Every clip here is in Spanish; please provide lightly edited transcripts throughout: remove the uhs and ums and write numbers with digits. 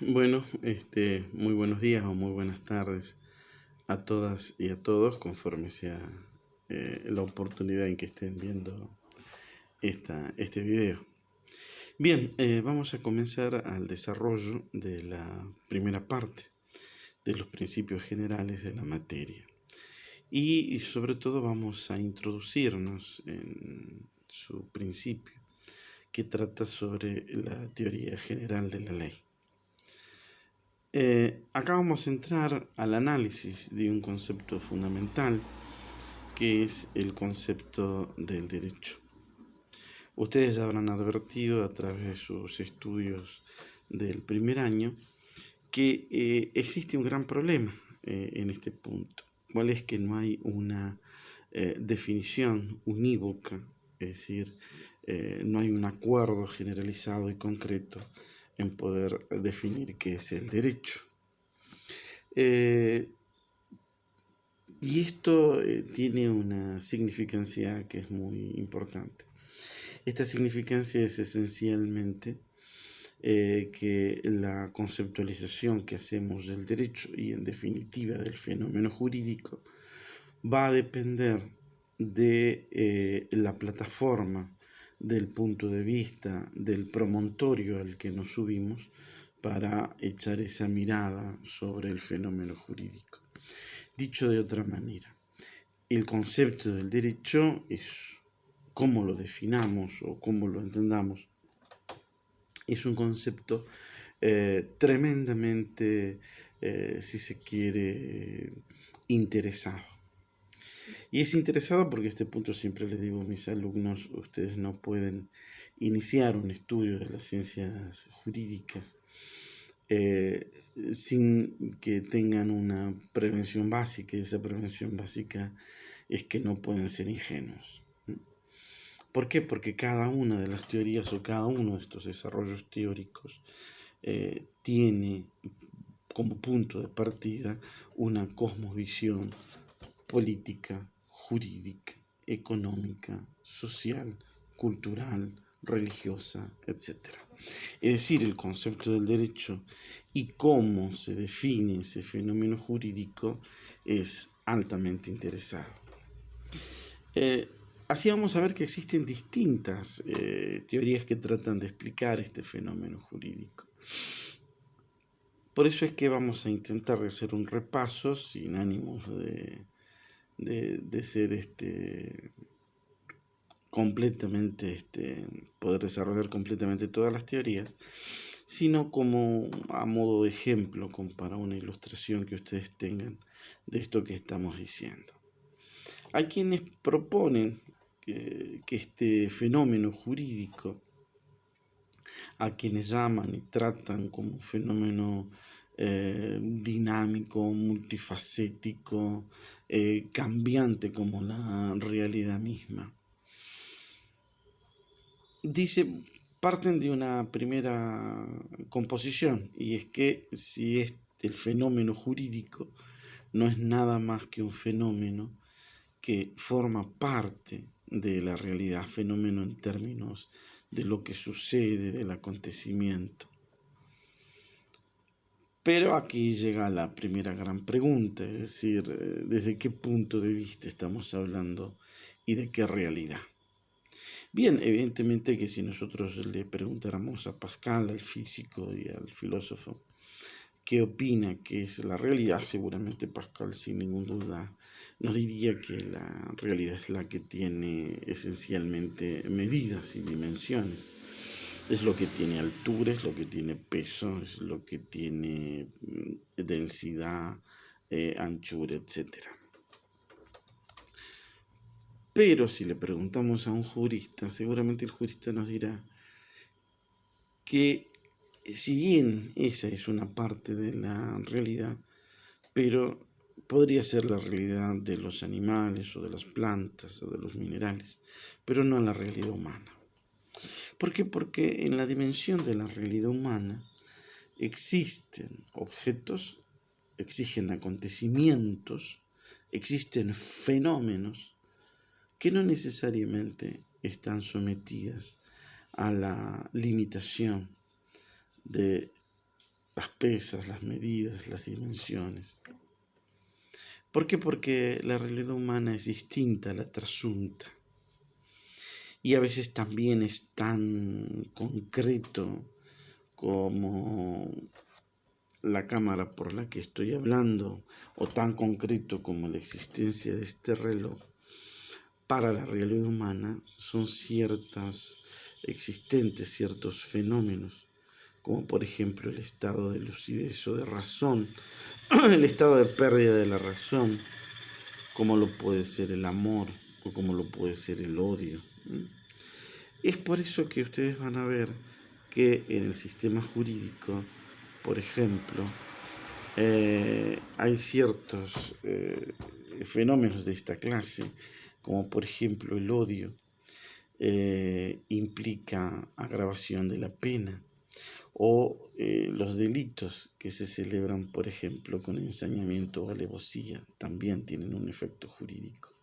Bueno, muy buenos días o muy buenas tardes a todas y a todos, conforme sea la oportunidad en que estén viendo este video. Bien, vamos a comenzar al desarrollo de la primera parte de los principios generales de la materia. Y sobre todo vamos a introducirnos en su principio, que trata sobre la teoría general de la ley. Acá vamos a entrar al análisis de un concepto fundamental, que es el concepto del derecho. Ustedes ya habrán advertido a través de sus estudios del primer año que existe un gran problema en este punto. ¿Cuál es? Que no hay una definición unívoca, es decir, no hay un acuerdo generalizado y concreto en poder definir qué es el derecho. Y esto tiene una significancia que es muy importante. Esta significancia es esencialmente que la conceptualización que hacemos del derecho y en definitiva del fenómeno jurídico va a depender de la plataforma, del punto de vista, del promontorio al que nos subimos para echar esa mirada sobre el fenómeno jurídico. Dicho de otra manera, el concepto del derecho es, cómo lo definamos o cómo lo entendamos, es un concepto tremendamente, si se quiere, interesado. Y es interesado porque a este punto siempre les digo a mis alumnos, ustedes no pueden iniciar un estudio de las ciencias jurídicas sin que tengan una prevención básica, y esa prevención básica es que no pueden ser ingenuos. ¿Por qué? Porque cada una de las teorías o cada uno de estos desarrollos teóricos tiene como punto de partida una cosmovisión política, jurídica, económica, social, cultural, religiosa, etc. Es decir, el concepto del derecho y cómo se define ese fenómeno jurídico es altamente interesado. Así vamos a ver que existen distintas teorías que tratan de explicar este fenómeno jurídico. Por eso es que vamos a intentar hacer un repaso sin ánimos de ser completamente, poder desarrollar completamente todas las teorías, sino como a modo de ejemplo, como para una ilustración que ustedes tengan de esto que estamos diciendo. Hay quienes proponen que este fenómeno jurídico, a quienes llaman y tratan como un fenómeno dinámico, multifacético, cambiante como la realidad misma. Parten de una primera composición, y es que si el fenómeno jurídico no es nada más que un fenómeno que forma parte de la realidad, fenómeno en términos de lo que sucede, del acontecimiento. Pero aquí llega la primera gran pregunta, es decir, ¿desde qué punto de vista estamos hablando y de qué realidad? Bien, evidentemente que si nosotros le preguntáramos a Pascal, al físico y al filósofo, qué opina que es la realidad, seguramente Pascal sin ninguna duda nos diría que la realidad es la que tiene esencialmente medidas y dimensiones. Es lo que tiene altura, es lo que tiene peso, es lo que tiene densidad, anchura, etc. Pero si le preguntamos a un jurista, seguramente el jurista nos dirá que si bien esa es una parte de la realidad, pero podría ser la realidad de los animales o de las plantas o de los minerales, pero no la realidad humana. ¿Por qué? Porque en la dimensión de la realidad humana existen objetos, existen acontecimientos, existen fenómenos que no necesariamente están sometidas a la limitación de las pesas, las medidas, las dimensiones. ¿Por qué? Porque la realidad humana es distinta a la trasunta. Y a veces también es tan concreto como la cámara por la que estoy hablando, o tan concreto como la existencia de este reloj. Para la realidad humana son ciertos fenómenos, como por ejemplo el estado de lucidez o de razón, el estado de pérdida de la razón, como lo puede ser el amor o como lo puede ser el odio. Es por eso que ustedes van a ver que en el sistema jurídico, por ejemplo, hay ciertos fenómenos de esta clase, como por ejemplo el odio, implica agravación de la pena, o los delitos que se celebran, por ejemplo, con ensañamiento o alevosía, también tienen un efecto jurídico.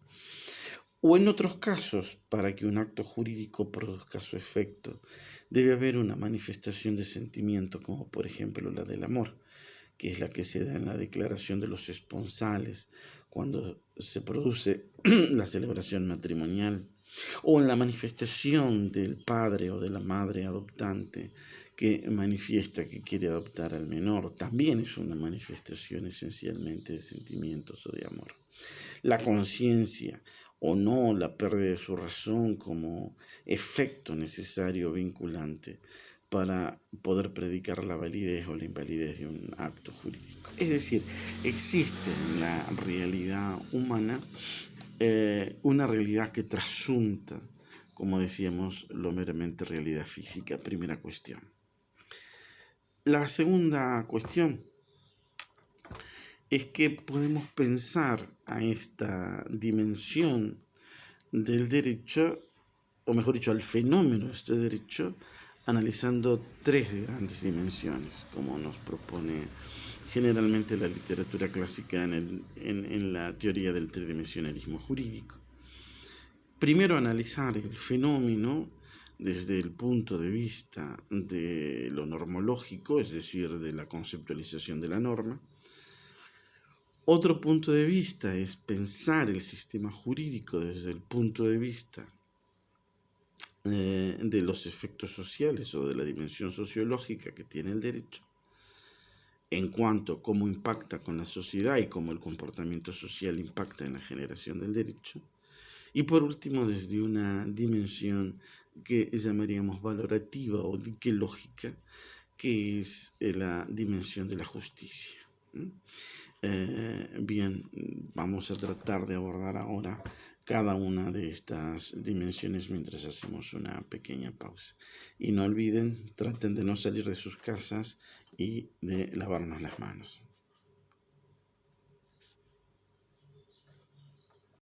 O en otros casos, para que un acto jurídico produzca su efecto, debe haber una manifestación de sentimiento, como por ejemplo la del amor, que es la que se da en la declaración de los esponsales, cuando se produce la celebración matrimonial, o en la manifestación del padre o de la madre adoptante, que manifiesta que quiere adoptar al menor, también es una manifestación esencialmente de sentimientos o de amor. La conciencia o no la pérdida de su razón como efecto necesario vinculante para poder predicar la validez o la invalidez de un acto jurídico. Es decir, existe en la realidad humana una realidad que trasunta, como decíamos, lo meramente realidad física. Primera cuestión. La segunda cuestión es que podemos pensar a esta dimensión del derecho, o mejor dicho, al fenómeno de este derecho, analizando tres grandes dimensiones, como nos propone generalmente la literatura clásica en la teoría del tridimensionalismo jurídico. Primero, analizar el fenómeno desde el punto de vista de lo normológico, es decir, de la conceptualización de la norma. Otro punto de vista es pensar el sistema jurídico desde el punto de vista de los efectos sociales o de la dimensión sociológica que tiene el derecho, en cuanto a cómo impacta con la sociedad y cómo el comportamiento social impacta en la generación del derecho. Y por último, desde una dimensión que llamaríamos valorativa o diquelógica, que es la dimensión de la justicia. Bien, vamos a tratar de abordar ahora cada una de estas dimensiones mientras hacemos una pequeña pausa. Y no olviden, traten de no salir de sus casas y de lavarnos las manos.